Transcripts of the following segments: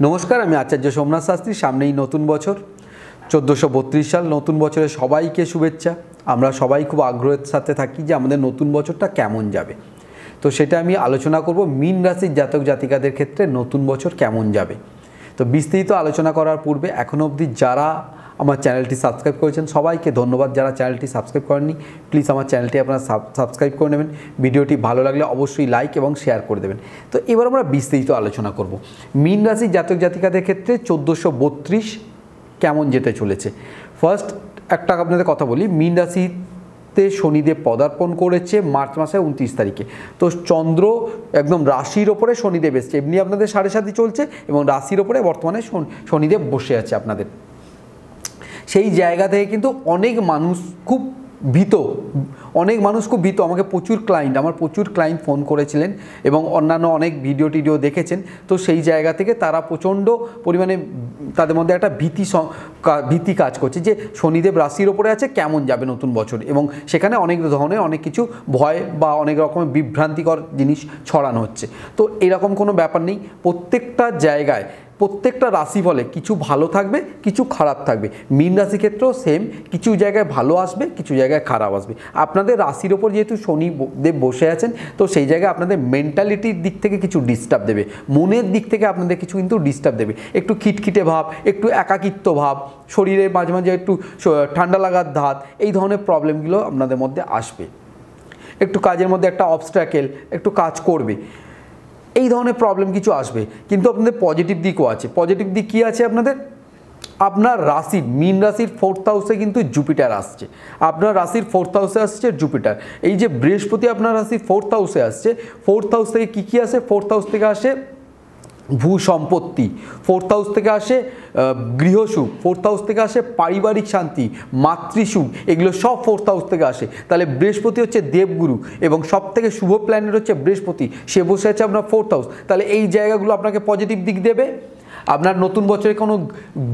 নমস্কার, আমি আচার্য সোমনাথ শাস্ত্রী। সামনেই নতুন বছর 1432 সাল। নতুন বছরে সবাইকে শুভেচ্ছা। আমরা সবাই খুব আগ্রহের সাথে থাকি যে আমাদের নতুন বছরটা কেমন যাবে। তো সেটা আমি আলোচনা করব মীন রাশির জাতক জাতিকাদের ক্ষেত্রে নতুন বছর কেমন যাবে। তো বিস্তারিত আলোচনা করার পূর্বে এখনও অবধি যারা আমার চ্যানেলটি সাবস্ক্রাইব করেছেন সবাইকে ধন্যবাদ। যারা চ্যানেলটি সাবস্ক্রাইব করেননি প্লিজ আমার চ্যানেলটি আপনারা সাবস্ক্রাইব করে নেবেন। ভিডিওটি ভালো লাগলে অবশ্যই লাইক এবং শেয়ার করে দেবেন। তো এবার আমরা বিস্তারিত আলোচনা করব মীন রাশির জাতক জাতিকাদের ক্ষেত্রে 1432 কেমন যেতে চলেছে। ফার্স্ট একটা আপনাদের কথা বলি, মীন রাশিতে শনিদেব পদার্পণ করেছে মার্চ মাসের 29 তারিখে। তো চন্দ্র একদম রাশির ওপরে শনিদেব এসছে। এমনি আপনাদের 7.5 চলছে এবং রাশির ওপরে বর্তমানে শনিদেব বসে আছে আপনাদের। সেই জায়গা থেকে কিন্তু অনেক মানুষ খুব ভীত, আমাকে আমার প্রচুর ক্লায়েন্ট ফোন করেছিলেন এবং অন্যান্য অনেক ভিডিও টিডিও দেখেছেন। তো সেই জায়গা থেকে তারা প্রচণ্ড পরিমাণে তাদের মধ্যে একটা ভীতি কাজ করছে যে শনিদেব রাশির ওপরে আছে, কেমন যাবে নতুন বছর, এবং সেখানে অনেক ধরনের অনেক কিছু ভয় বা অনেক রকমের বিভ্রান্তিকর জিনিস ছড়ানো হচ্ছে। তো এরকম কোনো ব্যাপার নেই। প্রত্যেকটা জায়গায় প্রত্যেকটা রাশি ফলে কিছু ভালো থাকবে, কিছু খারাপ থাকবে। মীন রাশি ক্ষেত্রেও সেম, কিছু জায়গায় ভালো আসবে, কিছু জায়গায় খারাপ আসবে। আপনাদের রাশির ওপর যেহেতু শনিদেব বসে আছেন, তো সেই জায়গায় আপনাদের মেন্টালিটির দিক থেকে কিছু ডিস্টার্ব দেবে, মনের দিক থেকে আপনাদের কিছু কিন্তু ডিস্টার্ব দেবে। একটু খিটখিটে ভাব, একটু একাকিত্ব ভাব, শরীরে মাঝে মাঝে একটু ঠান্ডা লাগার ধাত, এই ধরনের প্রবলেমগুলো আপনাদের মধ্যে আসবে। একটু কাজের মধ্যে একটা অবস্ট্রাকেল, একটু কাজ করবে, এই ধরনের প্রবলেম কিছু আসবে। কিন্তু আপনাদের পজিটিভ দিকও আছে। পজিটিভ দিক কী আছে আপনাদের? আপনার রাশির মীন রাশির 4th হাউসে কিন্তু জুপিটার আসছে। আপনার রাশির 4th হাউসে আসছে জুপিটার। এই যে বৃহস্পতি আপনার রাশির 4th হাউসে আসছে, 4th হাউস থেকে কী আসে? 4th হাউস থেকে আসে ভূ সম্পত্তি, 4th হাউস থেকে আসে গৃহসুখ, 4th হাউস থেকে আসে পারিবারিক শান্তি, মাতৃসুখ, এগুলো সব 4th হাউস থেকে আসে। তাহলে বৃহস্পতি হচ্ছে দেবগুরু এবং সব থেকে শুভ প্ল্যানেট হচ্ছে বৃহস্পতি, সে বসে আছে আপনার 4th হাউস। তাহলে এই জায়গাগুলো আপনাকে পজিটিভ দিক দেবে। আপনার নতুন বছরে কোনো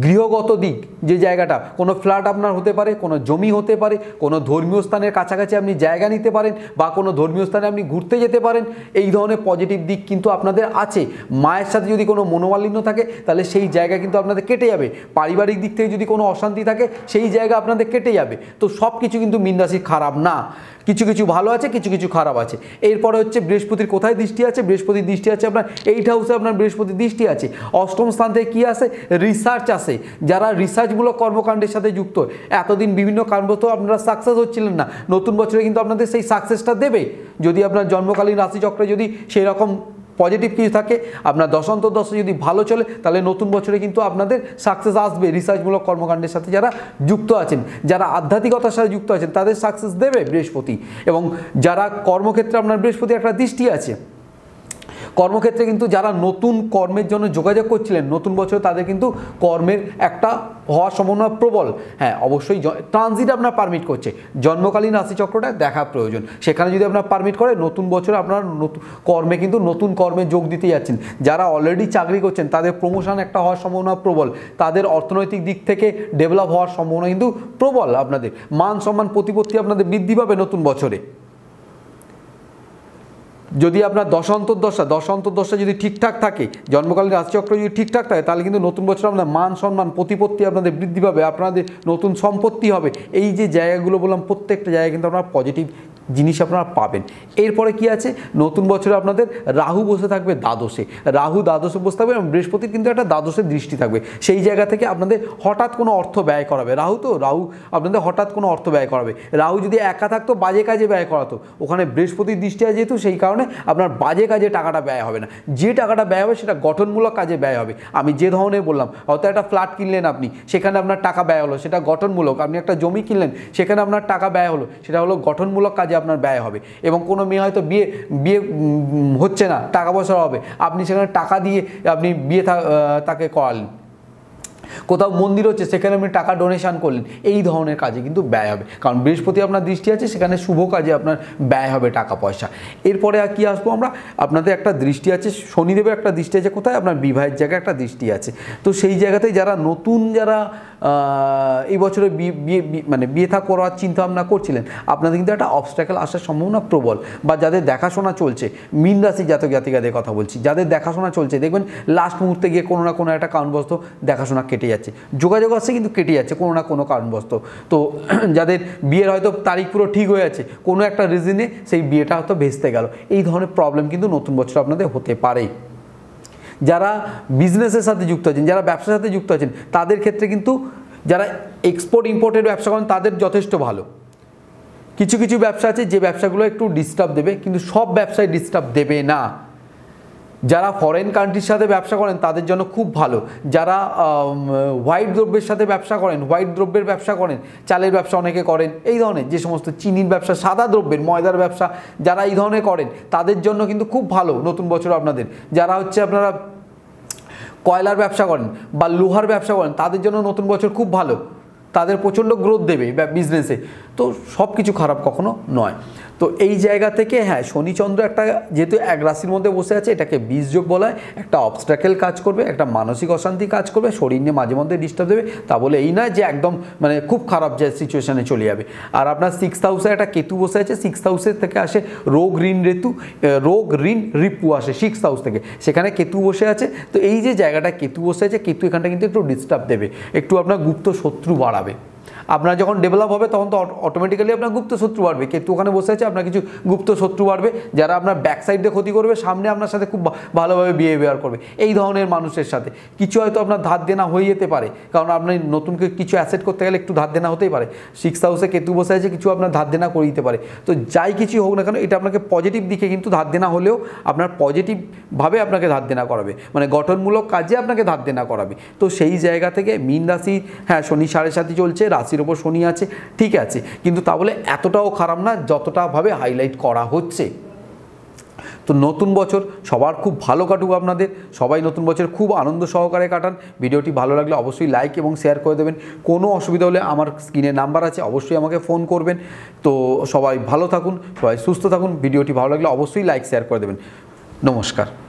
গৃহগত দিক, যে জায়গাটা কোনো ফ্ল্যাট আপনার হতে পারে, কোনো জমি হতে পারে, কোনো ধর্মীয় স্থানের কাছাকাছি আপনি জায়গা নিতে পারেন বা কোনো ধর্মীয় স্থানে আপনি ঘুরতে যেতে পারেন, এই ধরনের পজিটিভ দিক কিন্তু আপনাদের আছে। মায়ের সাথে যদি কোনো মনোমালিন্য থাকে তাহলে সেই জায়গা কিন্তু আপনাদের কেটে যাবে। পারিবারিক দিক থেকে যদি কোনো অশান্তি থাকে সেই জায়গা আপনাদের কেটে যাবে। তো সব কিছু কিন্তু মীন রাশির খারাপ না, কিছু কিছু ভালো আছে, কিছু কিছু খারাপ আছে। এরপরে হচ্ছে বৃহস্পতির কোথায় দৃষ্টি আছে? বৃহস্পতির দৃষ্টি আছে আপনার 8th হাউসে, আপনার বৃহস্পতির দৃষ্টি আছে। অষ্টম স্থান থেকে কী আসে? রিসার্চ আসে। যারা রিসার্চমূলক কর্মকাণ্ডের সাথে যুক্ত, এতদিন বিভিন্ন কারণবশত আপনারা সাকসেস হচ্ছিলেন না, নতুন বছরে কিন্তু আপনাদের সেই সাকসেসটা দেবে। যদি আপনার জন্মকালীন রাশিচক্রে যদি সেই রকম পজিটিভ কিছু থাকে, আপনার দশান্তর্দশা যদি ভালো চলে, তাহলে নতুন বছরে কিন্তু আপনাদের সাকসেস আসবে। রিসার্চমূলক কর্মকাণ্ডের সাথে যারা যুক্ত আছেন, যারা আধ্যাত্মিকতার সাথে যুক্ত আছেন, তাদের সাকসেস দেবে বৃহস্পতি। এবং যারা কর্মক্ষেত্রে আপনার বৃহস্পতি একটা দৃষ্টি আছে, কর্মক্ষেত্রে কিন্তু যারা নতুন কর্মের জন্য যোগাযোগ করছিলেন, নতুন বছরে তাদের কিন্তু কর্মের একটা হওয়ার সম্ভাবনা প্রবল। হ্যাঁ, অবশ্যই ট্রানজিট আপনার পারমিট করছে, জন্মকালীন রাশিচক্রটা দেখা প্রয়োজন। সেখানে যদি আপনার পারমিট করে, নতুন বছরে আপনার নতুন কর্মে কিন্তু নতুন কর্মে যোগ দিতে যাচ্ছেন। যারা অলরেডি চাকরি করছেন তাদের প্রমোশন একটা হওয়ার সম্ভাবনা প্রবল, তাদের অর্থনৈতিক দিক থেকে ডেভেলপ হওয়ার সম্ভাবনা কিন্তু প্রবল। আপনাদের মান সম্মান প্রতিপত্তি আপনাদের বৃদ্ধি পাবে নতুন বছরে। যদি আপনার দশান্তর্দশা যদি ঠিকঠাক থাকে, জন্মকালীন রাশিচক্র যদি ঠিকঠাক থাকে, তাহলে কিন্তু নতুন বছর আপনার মান সম্মান প্রতিপত্তি আপনাদের বৃদ্ধি পাবে, আপনাদের নতুন সম্পত্তি হবে। এই যে জায়গাগুলো বললাম, প্রত্যেকটা জায়গায় কিন্তু আপনারা পজিটিভ জিনিস আপনারা পাবেন। এরপরে কি আছে? নতুন বছরে আপনাদের রাহু বসে থাকবে দ্বাদশে। রাহু দ্বাদশে বসে থাকবে এবং বৃহস্পতির কিন্তু একটা দ্বাদশের দৃষ্টি থাকবে। সেই জায়গা থেকে আপনাদের হঠাৎ কোনো অর্থ ব্যয় করাবে। রাহু আপনাদের হঠাৎ কোনো অর্থ ব্যয় করাবে। রাহু যদি একা থাকতো বাজে কাজে ব্যয় করাতো, ওখানে বৃহস্পতির দৃষ্টি আছে যেহেতু, সেই কারণে আপনার বাজে কাজে টাকাটা ব্যয় হবে না। যে টাকাটা ব্যয় হবে সেটা গঠনমূলক কাজে ব্যয় হবে। আমি যে ধরনের বললাম, হয়তো একটা ফ্ল্যাট কিনলেন আপনি, সেখানে আপনার টাকা ব্যয় হলো, সেটা গঠনমূলক। আপনি একটা জমি কিনলেন, সেখানে আপনার টাকা ব্যয় হলো, সেটা হলো গঠনমূলক কাজে আপনার ব্যয় হবে। এবং কোনো মেয়ে হয়তো বিয়ে হচ্ছে না, টাকা পয়সা হবে, আপনি সেখানে টাকা দিয়ে আপনি বিয়ে তাকে করালেন। কোথাও মন্দির হচ্ছে, সেখানে আপনি টাকা ডোনেশন করলেন, এই ধরনের কাজে কিন্তু ব্যয় হবে। কারণ বৃহস্পতি আপনার দৃষ্টি আছে, সেখানে শুভ কাজে আপনার ব্যয় হবে টাকা পয়সা। এরপরে আর কি আসবো আমরা? আপনাদের একটা দৃষ্টি আছে, শনিদেবের একটা দৃষ্টি আছে কোথায়? আপনার বিবাহের জায়গায় একটা দৃষ্টি আছে। তো সেই জায়গাতে যারা এই বছরে মানে বিয়ে থা করার চিন্তা ভাবনা করছিলেন, আপনাদের কিন্তু একটা অবস্ট্যাকেল আসার সম্ভাবনা প্রবল। বা যাদের দেখাশোনা চলছে, মীন রাশি জাতক জাতিকাদের কথা বলছি, যাদের দেখাশোনা চলছে দেখবেন লাস্ট মুহূর্তে গিয়ে কোনো না কোনো একটা কারণবশত দেখাশোনা কেটে যাচ্ছে, যোগাযোগ আসছে কিন্তু কেটে যাচ্ছে কোনো না কোনো কারণবশত। তো যাদের বিয়ের হয়তো তারিখ পুরো ঠিক হয়ে আছে, কোনো একটা রিজনে সেই বিয়েটা হয়তো ভেস্তে গেল, এই ধরনের প্রবলেম কিন্তু নতুন বছর আপনাদের হতে পারে। যারা বিজনেসের সাথে যুক্ত আছেন, যারা ব্যবসার সাথে যুক্ত আছেন, তাদের ক্ষেত্রে কিন্তু যারা এক্সপোর্ট ইম্পোর্টের ব্যবসা করেন তাদের যথেষ্ট ভালো। কিছু কিছু ব্যবসা আছে যে ব্যবসাগুলো একটু ডিস্টার্ব দেবে, কিন্তু সব ব্যবসায় ডিস্টার্ব দেবে না। যারা ফরেন কান্ট্রির সাথে ব্যবসা করেন তাদের জন্য খুব ভালো। যারা হোয়াইট দ্রব্যের সাথে ব্যবসা করেন, হোয়াইট দ্রব্যের ব্যবসা করেন, চালের ব্যবসা অনেকে করেন, এই ধরনের যে সমস্ত চিনির ব্যবসা, সাদা দ্রব্যের, ময়দার ব্যবসা যারা এই ধরনের করেন তাদের জন্য কিন্তু খুব ভালো নতুন বছর আপনাদের। যারা হচ্ছে আপনারা কয়লার ব্যবসা করেন বা লোহার ব্যবসা করেন তাদের জন্য নতুন বছর খুব ভালো, তাদের প্রচণ্ড গ্রোথ দেবে বিজনেসে। তো সব কিছু খারাপ কখনো নয়। তো এই জায়গা থেকে হ্যাঁ, শনিচন্দ্র একটা যেহেতু এক রাশির মধ্যে বসে আছে, এটাকে বীজযোগ বলা হয়। একটা অবস্ট্রাকেল কাজ করবে, একটা মানসিক অশান্তি কাজ করবে, শরীর নিয়ে মাঝে মধ্যে ডিস্টার্ব দেবে, তা বলে এই নয় যে একদম মানে খুব খারাপ যে সিচুয়েশানে চলে যাবে। আর আপনার 6th হাউসে একটা কেতু বসে আছে, 6th হাউসের থেকে আসে রোগ ঋণ রিপু আসে 6th হাউস থেকে, সেখানে কেতু বসে আছে। তো এই যে জায়গাটা কেতু বসে আছে, কেতু এখানটা কিন্তু একটু ডিস্টার্ব দেবে, একটু আপনার গুপ্ত শত্রু বাড়াবে। আপনার যখন ডেভেলপ হবে তখন তো অটোমেটিক্যালি আপনার গুপ্ত শত্রু বাড়বে। কেতু ওখানে বসে আছে, আপনার কিছু গুপ্ত শত্রু বাড়বে, যারা আপনার ব্যাক সাইডে ক্ষতি করবে, সামনে আপনার সাথে খুব ভালোভাবে বিহেভিয়ার করবে। এই ধরনের মানুষের সাথে কিছু হয়তো আপনার ধার দেনা হয়ে যেতে পারে, কারণ আপনি নতুন কিছু অ্যাসেট করতে গেলে একটু ধার দেনা হতেই পারে। 6th হাউসে কেতু বসে আছে, কিছু আপনার ধার দেনা করে দিতে পারে। তো যাই কিছু হোক না কেন, এটা আপনাকে পজিটিভ দিকে কিন্তু ধার দেনা হলেও আপনার পজিটিভভাবে আপনাকে ধার দেনা করাবে, মানে গঠনমূলক কাজে আপনাকে ধার দেনা করাবে। তো সেই জায়গা থেকে মীন রাশি, হ্যাঁ শনি 7.5 চলছে, রাশির ওপর শনি আছে, ঠিক আছে, কিন্তু তা বলে এতটাও খারাপ না যতটা ভাবে হাইলাইট করা হচ্ছে। তো নতুন বছর সবার খুব ভালো কাটুক, আপনাদের সবাই নতুন বছর খুব আনন্দ সহকারে কাটান। ভিডিওটি ভালো লাগলে অবশ্যই লাইক এবং শেয়ার করে দেবেন। কোনো অসুবিধা হলে আমার স্ক্রিনে নাম্বার আছে, অবশ্যই আমাকে ফোন করবেন। তো সবাই ভালো থাকুন, সবাই সুস্থ থাকুন। ভিডিওটি ভালো লাগলে অবশ্যই লাইক শেয়ার করে দেবেন। নমস্কার।